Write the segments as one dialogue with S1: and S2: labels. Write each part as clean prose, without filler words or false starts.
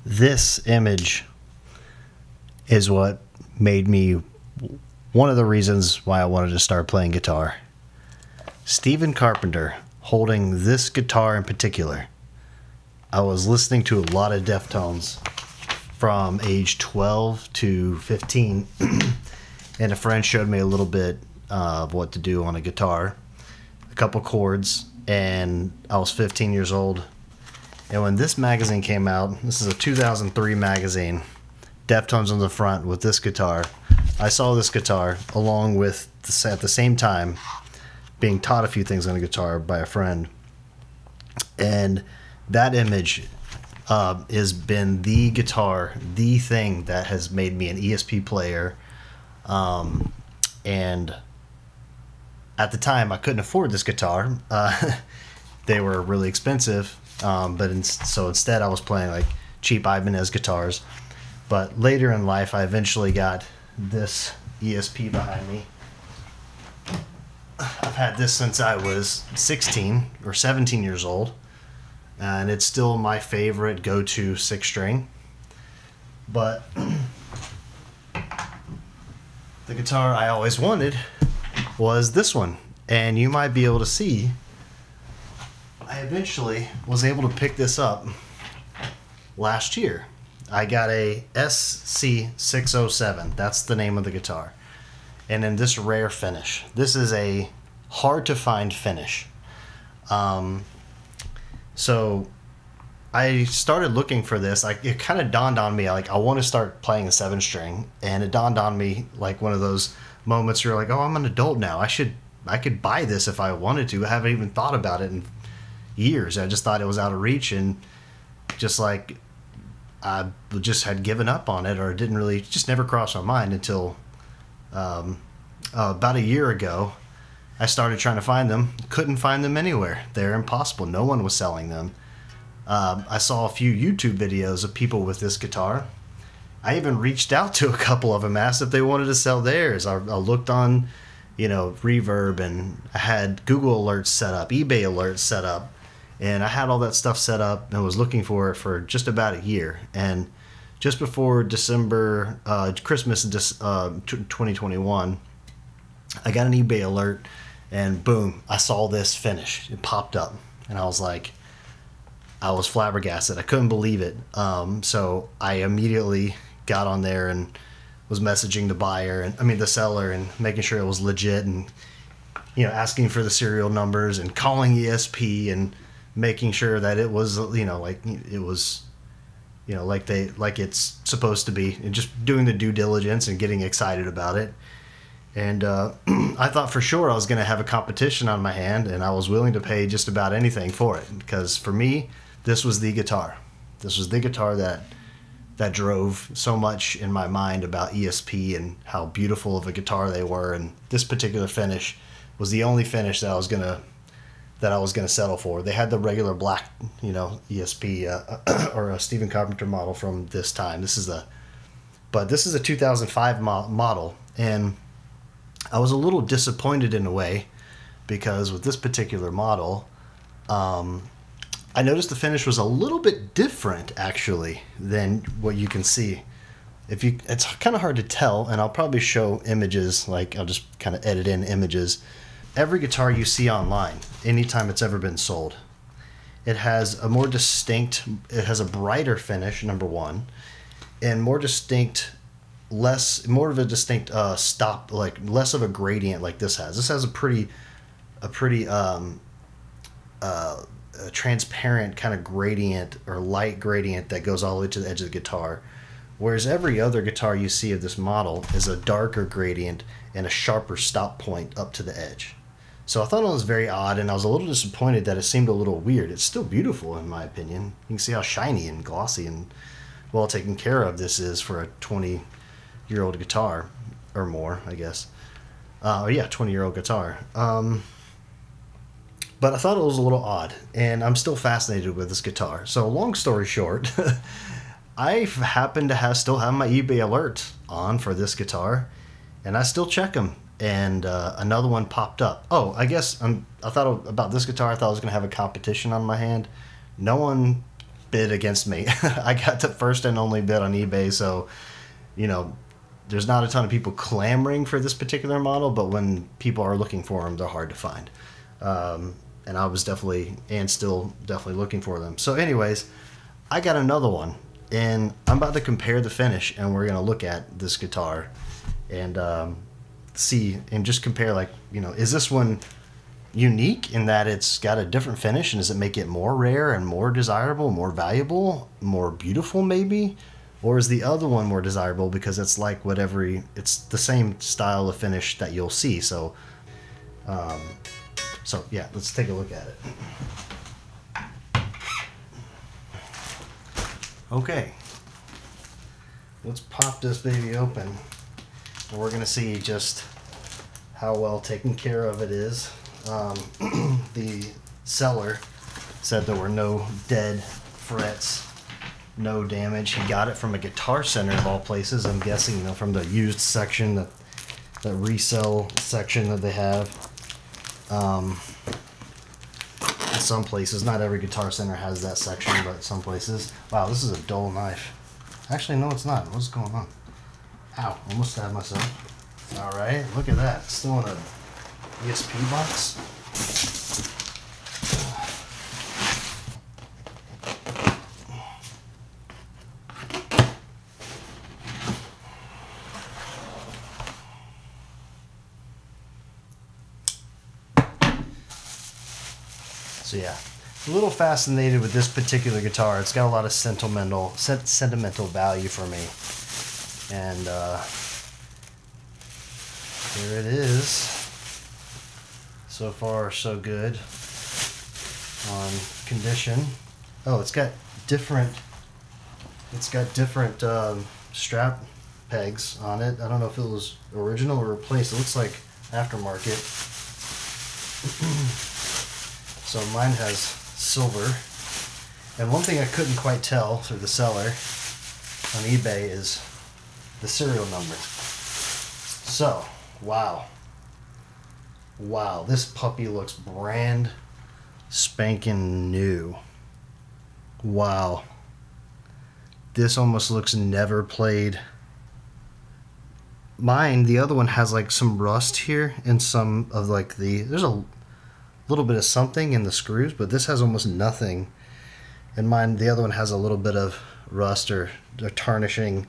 S1: This image is what made me one of the reasons why I wanted to start playing guitar. Stephen Carpenter holding this guitar in particular. I was listening to a lot of Deftones from age 12 to 15 and a friend showed me a little bit of what to do on a guitar, a couple chords, and I was 15 years old. And when this magazine came out, this is a 2003 magazine, Deftones on the front with this guitar. I saw this guitar along with, at the same time, being taught a few things on a guitar by a friend. And that image has been the guitar, the thing that has made me an ESP player. And at the time, I couldn't afford this guitar. They were really expensive. So instead I was playing like cheap Ibanez guitars. But later in life I eventually got this ESP behind me. I've had this since I was 16 or 17 years old, and it's still my favorite go-to 6-string. But the guitar I always wanted was this one, and you might be able to see I eventually was able to pick this up last year. I got a SC607. That's the name of the guitar. And in this rare finish. This is a hard to find finish. So I started looking for this. It kind of dawned on me, like, I want to start playing a 7-string. And it dawned on me like one of those moments where you're like, oh, I'm an adult now. I could buy this if I wanted to. I haven't even thought about it in years. I just thought it was out of reach, and just like I just had given up on it, or it didn't really, just never crossed my mind until about a year ago. I started trying to find them. Couldn't find them anywhere. They're impossible. No one was selling them. I saw a few YouTube videos of people with this guitar. I even reached out to a couple of them, asked if they wanted to sell theirs. I looked on, Reverb, and I had Google alerts set up, eBay alerts set up. And I had all that stuff set up and was looking for it for just about a year. And just before December, Christmas 2021, I got an eBay alert, and boom, I saw this finish. It popped up, and I was like, I was flabbergasted. I couldn't believe it. So I immediately got on there and was messaging the seller, and making sure it was legit, and asking for the serial numbers and calling ESP and making sure that it was, like it's supposed to be, and just doing the due diligence and getting excited about it. And I thought for sure I was going to have a competition on my hand, and I was willing to pay just about anything for it, because for me, this was the guitar. This was the guitar that drove so much in my mind about ESP and how beautiful of a guitar they were. And this particular finish was the only finish that I was gonna settle for. They had the regular black, ESP or a Stephen Carpenter model from this time. This is a 2005 model, and I was a little disappointed in a way, because with this particular model, I noticed the finish was a little bit different actually than what you can see. It's kind of hard to tell, and I'll probably show images. Like, I'll just kind of edit in images. Every guitar you see online, anytime it's ever been sold, it has a brighter finish, number one, and more of a distinct stop, like less of a gradient like this has. This has a pretty transparent kind of gradient, or light gradient, that goes all the way to the edge of the guitar. Whereas every other guitar you see of this model is a darker gradient and a sharper stop point up to the edge. So I thought it was very odd, and I was a little disappointed that it seemed a little weird. It's still beautiful in my opinion. You can see how shiny and glossy and well taken care of this is for a 20-year-old guitar, or more, I guess. 20-year-old guitar. But I thought it was a little odd, and I'm still fascinated with this guitar. So long story short, I happen to still have my eBay alert on for this guitar, and I still check them. And another one popped up. Oh, I guess I thought about this guitar. I thought I was going to have a competition on my hand. No one bid against me. I got the first and only bid on eBay, so, you know, there's not a ton of people clamoring for this particular model, but when people are looking for them, they're hard to find. And I was definitely, and still definitely looking for them. So anyways, I got another one, and I'm about to compare the finish, and we're going to look at this guitar and see, and just compare, like, you know, is this one unique in that it's got a different finish, and does it make it more rare and more desirable, more valuable, more beautiful maybe? Or is the other one more desirable because it's like whatever, it's the same style of finish that you'll see. So, yeah, let's take a look at it. Okay, let's pop this baby open, and we're gonna see just how well taken care of it is. The seller said there were no dead frets, no damage. He got it from a Guitar Center of all places. I'm guessing, you know, from the used section, the resell section that they have. In some places, not every Guitar Center has that section, but some places. Wow, this is a dull knife. Actually, no, it's not. What's going on? Ow, almost stabbed myself. All right, look at that. Still in a ESP box. So yeah, a little fascinated with this particular guitar. It's got a lot of sentimental value for me, and here it is. So far, so good on condition. Oh, it's got different strap pegs on it. I don't know if it was original or replaced. It looks like aftermarket. So mine has silver. And one thing I couldn't quite tell through the seller on eBay is the serial number. So, wow. Wow, this puppy looks brand spanking new. Wow. This almost looks never played. Mine, the other one has like some rust here and some of like there's a little bit of something in the screws, but this has almost nothing. And mine, the other one has a little bit of rust or tarnishing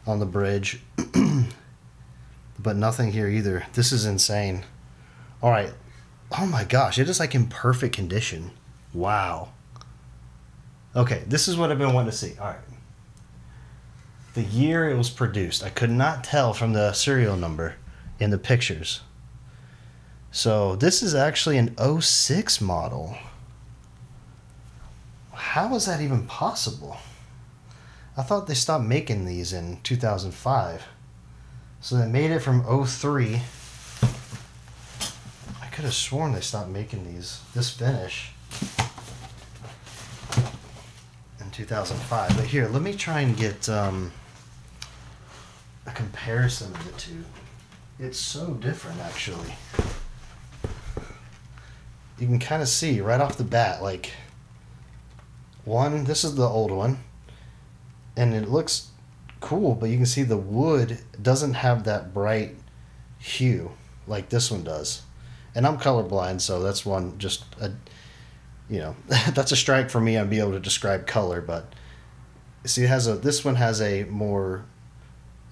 S1: on the bridge, but nothing here either. This is insane. All right. Oh my gosh, it is like in perfect condition. Wow. Okay, this is what I've been wanting to see. All right. The year it was produced, I could not tell from the serial number in the pictures. So this is actually an 06 model. How is that even possible? I thought they stopped making these in 2005. So they made it from 03. I could have sworn they stopped making this finish in 2005. But here, let me try and get a comparison of the two. It's so different, actually. You can kind of see right off the bat, like, this is the old one, and it looks cool, but you can see the wood doesn't have that bright hue like this one does. And I'm colorblind, so that's one, just a, you know, that's a strike for me on being able to describe color. But see, this one has a more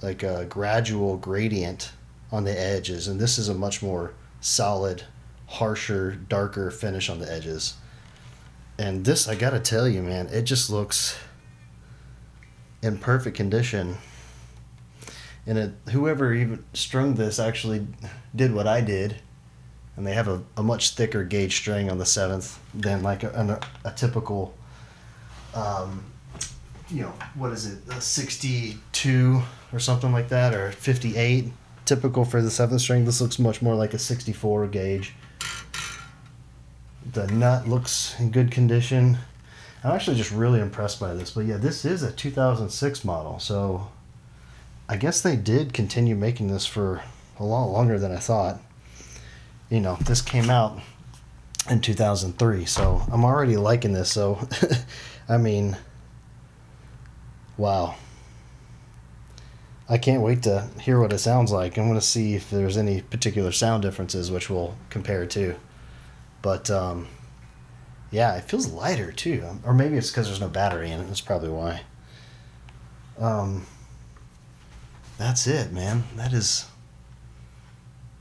S1: like a gradual gradient on the edges, and this is a much more solid, harsher, darker finish on the edges. And this, I gotta tell you, man, it just looks in perfect condition. And whoever even strung this actually did what I did, and they have a much thicker gauge string on the 7th than like a typical, you know, what is it, a 62 or something like that, or 58, typical for the 7th string. This looks much more like a 64 gauge. The nut looks in good condition. I'm actually just really impressed by this. But yeah, this is a 2006 model, so I guess they did continue making this for a lot longer than I thought. You know, this came out in 2003, so I'm already liking this. So, I mean, Wow. I can't wait to hear what it sounds like. I'm going to see if there's any particular sound differences, which we'll compare to. But, yeah, it feels lighter, too. Or maybe it's because there's no battery in it. That's probably why. That's it, man. That is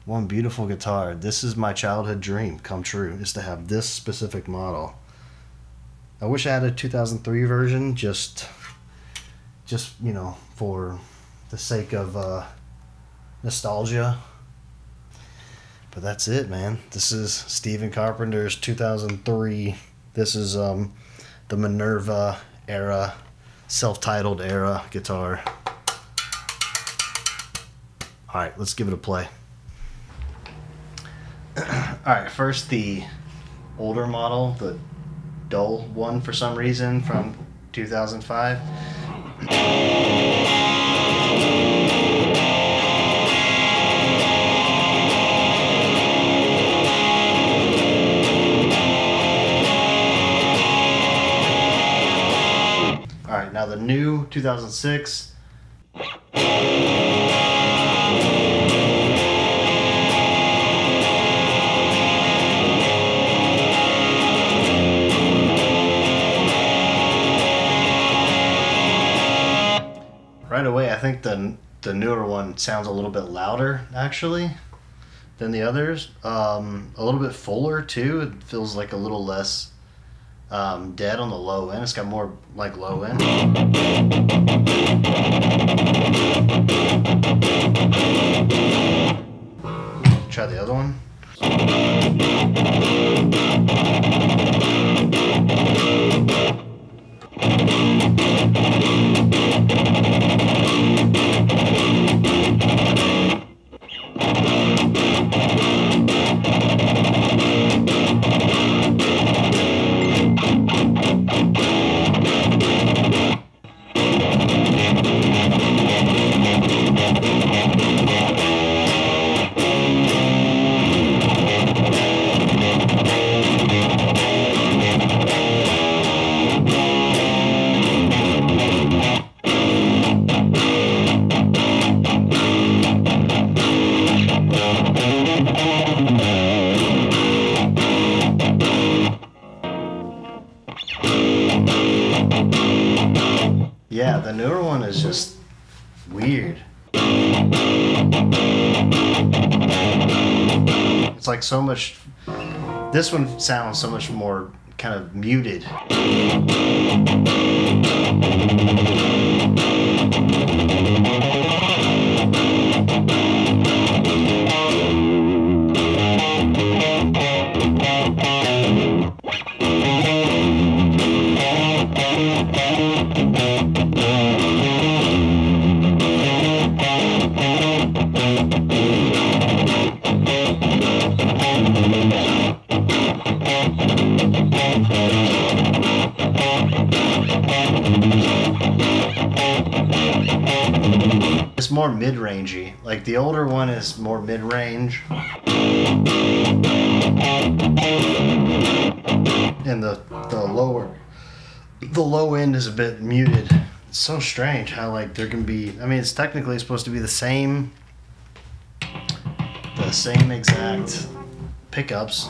S1: one beautiful guitar. This is my childhood dream come true, is to have this specific model. I wish I had a 2003 version, just you know, for the sake of nostalgia. But that's it, man. This is Stephen Carpenter's 2003. This is the Minerva era, self-titled era guitar. Alright, let's give it a play. Alright, first the older model, the dull one for some reason from 2005. Alright, now the new 2006. Right away, I think the newer one sounds a little bit louder, actually, than the others. A little bit fuller, too. It feels like a little less dead on the low end. It's got more, like, low end. Try the other one. Yeah, the newer one is just weird. It's like so much. This one sounds so much more kind of muted. It's more mid-rangey. Like the older one is more mid-range. And the low end is a bit muted. It's so strange how like there can be, I mean it's technically supposed to be the same exact pickups.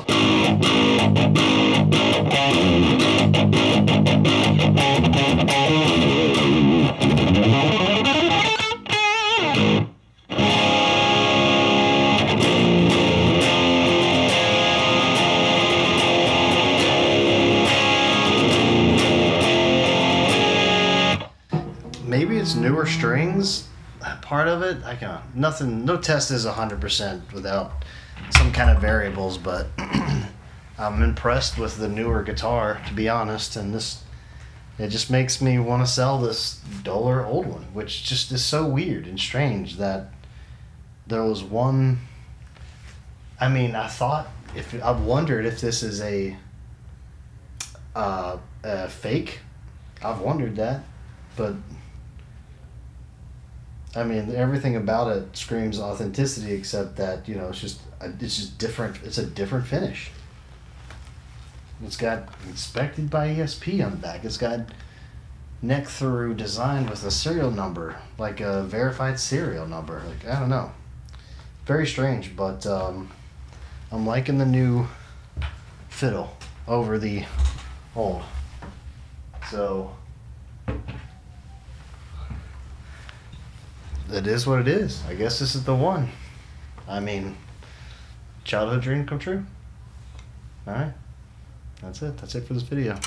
S1: Maybe it's newer strings, part of it. I can no test is 100% without some kind of variables, but I'm impressed with the newer guitar, to be honest, and it just makes me want to sell this duller old one, which just is so weird and strange that there was one. I mean, I've wondered if this is a fake. I've wondered that, but I mean, everything about it screams authenticity, except that, you know, it's just different. It's a different finish. It's got inspected by ESP on the back. It's got neck through design with a serial number, like a verified serial number. Like, I don't know. Very strange, but I'm liking the new fiddle over the old. So it is what it is. I guess this is the one. I mean, childhood dream come true. Alright. That's it. That's it for this video.